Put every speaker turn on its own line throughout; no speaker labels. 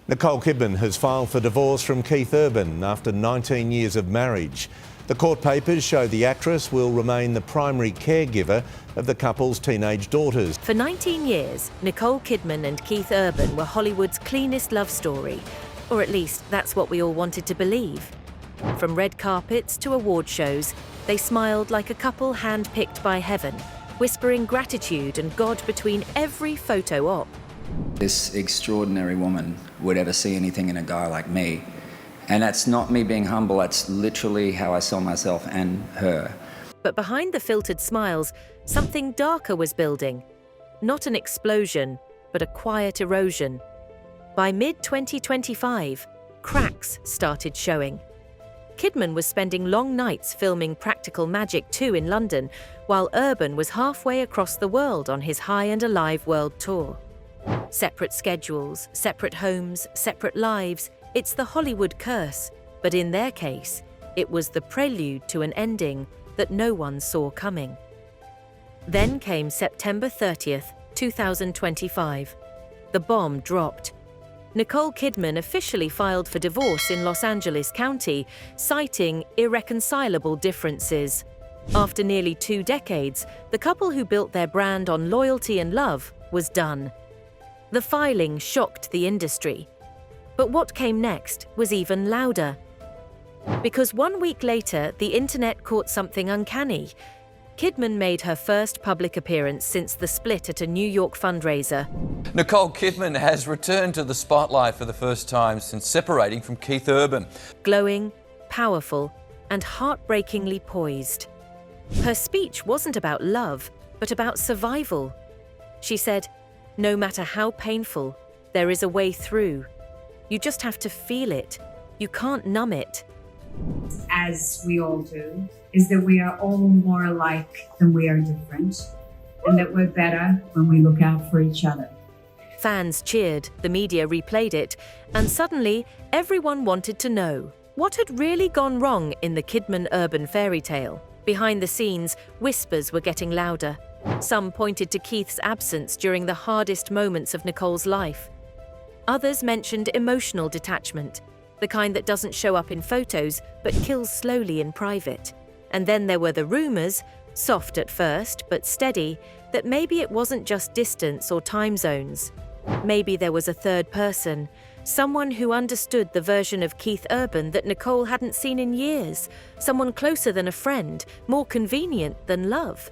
Nicole Kidman has filed for divorce from Keith Urban after 19 years of marriage. The court papers show the actress will remain the primary caregiver of the couple's teenage daughters.
For 19 years, Nicole Kidman and Keith Urban were Hollywood's cleanest love story. Or at least that's what we all wanted to believe. From red carpets to award shows, they smiled like a couple hand-picked by heaven, whispering gratitude and God between every photo op.
This extraordinary woman would ever see anything in a guy like me. And that's not me being humble, that's literally how I saw myself and her.
But behind the filtered smiles, something darker was building. Not an explosion, but a quiet erosion. By mid-2025, cracks started showing. Kidman was spending long nights filming Practical Magic 2 in London, while Urban was halfway across the world on his High and Alive world tour. Separate schedules, separate homes, separate lives. It's the Hollywood curse, but in their case, it was the prelude to an ending that no one saw coming. Then came September 30th, 2025. The bomb dropped. Nicole Kidman officially filed for divorce in Los Angeles County, citing irreconcilable differences. After nearly 2 decades, the couple who built their brand on loyalty and love was done. The filing shocked the industry. But what came next was even louder. Because 1 week later, the internet caught something uncanny. Kidman made her first public appearance since the split at a New York fundraiser.
Nicole Kidman has returned to the spotlight for the first time since separating from Keith Urban.
Glowing, powerful, and heartbreakingly poised. Her speech wasn't about love, but about survival. She said, "No matter how painful, there is a way through. You just have to feel it. You can't numb it."
As we all do, is that we are all more alike than we are different, and that we're better when we look out for each other.
Fans cheered, the media replayed it, and suddenly everyone wanted to know what had really gone wrong in the Kidman-Urban fairy tale. Behind the scenes, whispers were getting louder. Some pointed to Keith's absence during the hardest moments of Nicole's life. Others mentioned emotional detachment, the kind that doesn't show up in photos but kills slowly in private. And then there were the rumors, soft at first but steady, that maybe it wasn't just distance or time zones. Maybe there was a third person, someone who understood the version of Keith Urban that Nicole hadn't seen in years, someone closer than a friend, more convenient than love.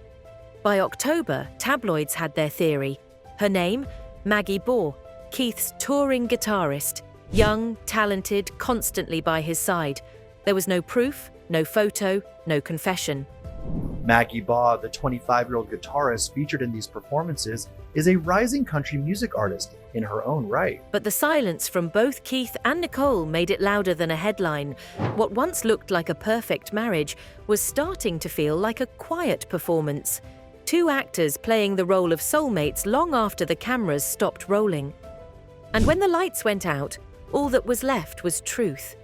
By October, tabloids had their theory. Her name? Maggie Bohr, Keith's touring guitarist. Young, talented, constantly by his side. There was no proof, no photo, no confession.
Maggie Bohr, the 25-year-old guitarist featured in these performances, is a rising country music artist in her own right.
But the silence from both Keith and Nicole made it louder than a headline. What once looked like a perfect marriage was starting to feel like a quiet performance. 2 actors playing the role of soulmates long after the cameras stopped rolling. And when the lights went out, all that was left was truth.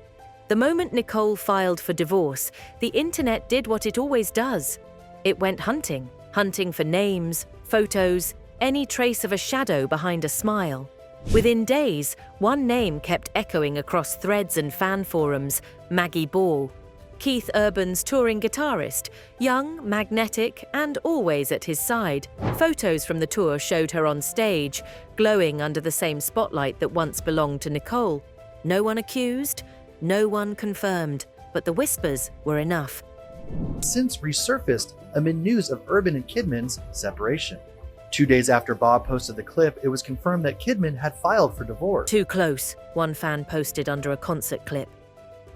The moment Nicole filed for divorce, the internet did what it always does. It went hunting for names, photos, any trace of a shadow behind a smile. Within days, one name kept echoing across threads and fan forums: Maggie Bohr. Keith Urban's touring guitarist, young, magnetic, and always at his side. Photos from the tour showed her on stage, glowing under the same spotlight that once belonged to Nicole. No one accused, no one confirmed, but the whispers were enough.
Since resurfaced amid news of Urban and Kidman's separation. 2 days after Bob posted the clip, it was confirmed that Kidman had filed for divorce.
"Too close," one fan posted under a concert clip.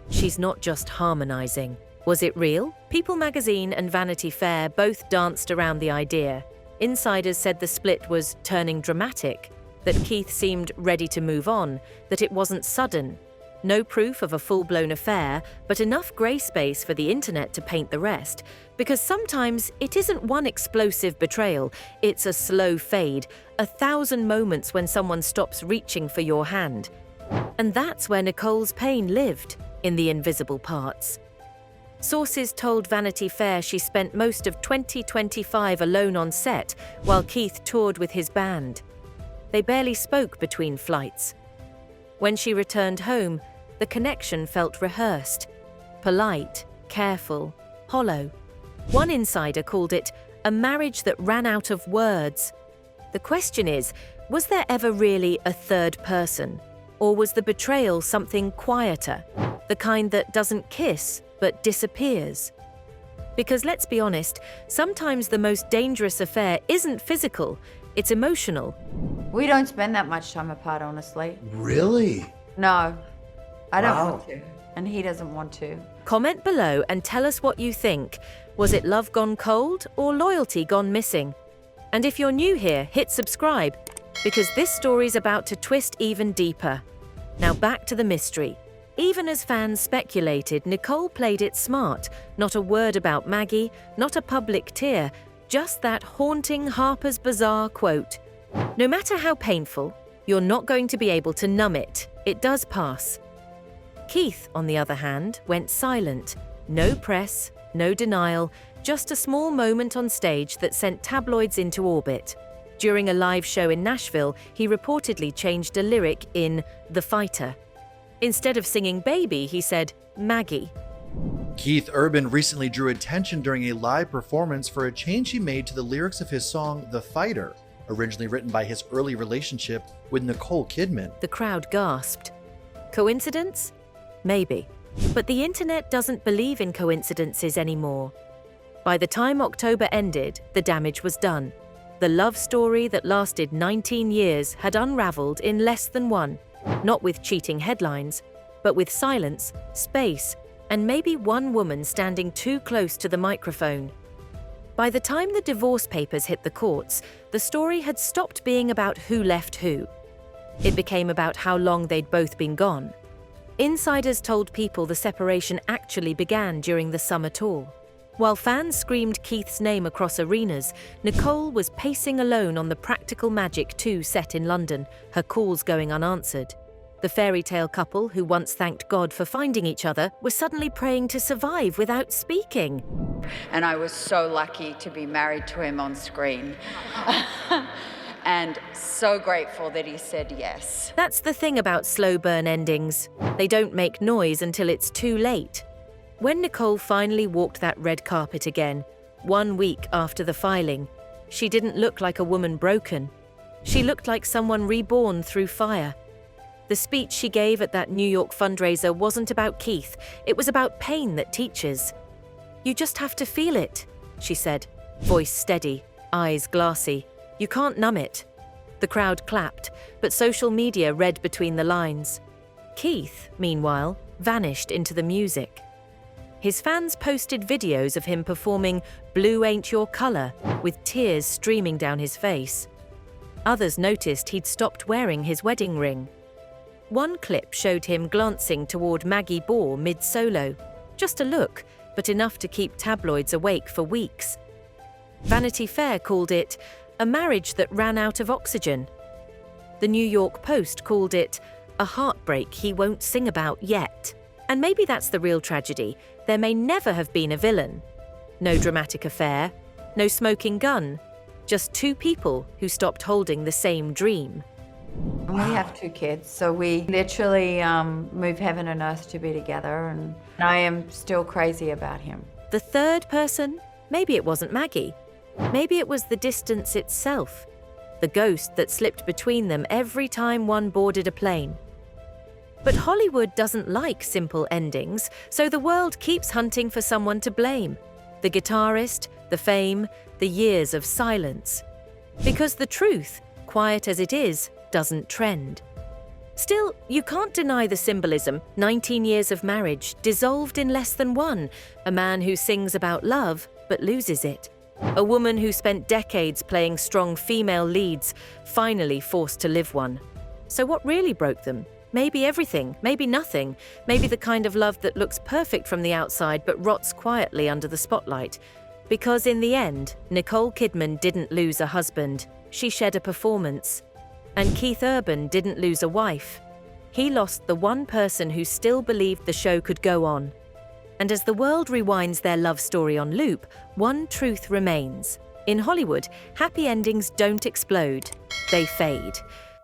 "She's not just harmonizing." Was it real? People magazine and Vanity Fair both danced around the idea. Insiders said the split was turning dramatic, that Keith seemed ready to move on, that it wasn't sudden. No proof of a full-blown affair, but enough grey space for the internet to paint the rest. Because sometimes it isn't one explosive betrayal, it's a slow fade, 1,000 moments when someone stops reaching for your hand. And that's where Nicole's pain lived, in the invisible parts. Sources told Vanity Fair she spent most of 2025 alone on set while Keith toured with his band. They barely spoke between flights. When she returned home, the connection felt rehearsed, polite, careful, hollow. One insider called it a marriage that ran out of words. The question is, was there ever really a third person? Or was the betrayal something quieter, the kind that doesn't kiss but disappears? Because let's be honest, sometimes the most dangerous affair isn't physical, it's emotional.
We don't spend that much time apart, honestly.
Really?
No, I don't
Wow.
want to, and he doesn't want to.
Comment below and tell us what you think. Was it love gone cold or loyalty gone missing? And if you're new here, hit subscribe, because this story's about to twist even deeper. Now back to the mystery. Even as fans speculated, Nicole played it smart. Not a word about Maggie, not a public tear, just that haunting Harper's Bazaar quote. No matter how painful, you're not going to be able to numb it. It does pass. Keith, on the other hand, went silent. No press, no denial, just a small moment on stage that sent tabloids into orbit. During a live show in Nashville, he reportedly changed a lyric in The Fighter. Instead of singing Baby, he said Maggie.
Keith Urban recently drew attention during a live performance for a change he made to the lyrics of his song The Fighter, originally written by his early relationship with Nicole Kidman.
The crowd gasped. Coincidence? Maybe. But the internet doesn't believe in coincidences anymore. By the time October ended, the damage was done. The love story that lasted 19 years had unraveled in less than one, not with cheating headlines, but with silence, space, and maybe one woman standing too close to the microphone. By the time the divorce papers hit the courts, the story had stopped being about who left who. It became about how long they'd both been gone. Insiders told people the separation actually began during the summer tour. While fans screamed Keith's name across arenas, Nicole was pacing alone on the Practical Magic 2 set in London, her calls going unanswered. The fairy tale couple, who once thanked God for finding each other, were suddenly praying to survive without speaking.
And I was so lucky to be married to him on screen. And so grateful that he said yes.
That's the thing about slow burn endings. They don't make noise until it's too late. When Nicole finally walked that red carpet again, 1 week after the filing, she didn't look like a woman broken. She looked like someone reborn through fire. The speech she gave at that New York fundraiser wasn't about Keith, it was about pain that teaches. "You just have to feel it," she said, voice steady, eyes glassy. "You can't numb it." The crowd clapped, but social media read between the lines. Keith, meanwhile, vanished into the music. His fans posted videos of him performing Blue Ain't Your Color, with tears streaming down his face. Others noticed he'd stopped wearing his wedding ring. One clip showed him glancing toward Maggie Bohr mid-solo. Just a look, but enough to keep tabloids awake for weeks. Vanity Fair called it a marriage that ran out of oxygen. The New York Post called it a heartbreak he won't sing about yet. And maybe that's the real tragedy. There may never have been a villain. No dramatic affair, no smoking gun, just two people who stopped holding the same dream.
We have 2 kids, so we literally move heaven and earth to be together, and I am still crazy about him.
The third person? Maybe it wasn't Maggie. Maybe it was the distance itself, the ghost that slipped between them every time one boarded a plane. But Hollywood doesn't like simple endings, so the world keeps hunting for someone to blame. The guitarist, the fame, the years of silence. Because the truth, quiet as it is, doesn't trend. Still, you can't deny the symbolism. 19 years of marriage, dissolved in less than one. A man who sings about love, but loses it. A woman who spent decades playing strong female leads, finally forced to live one. So what really broke them? Maybe everything, maybe nothing, maybe the kind of love that looks perfect from the outside but rots quietly under the spotlight. Because in the end, Nicole Kidman didn't lose a husband, she shed a performance. And Keith Urban didn't lose a wife. He lost the one person who still believed the show could go on. And as the world rewinds their love story on loop, one truth remains. In Hollywood, happy endings don't explode, they fade.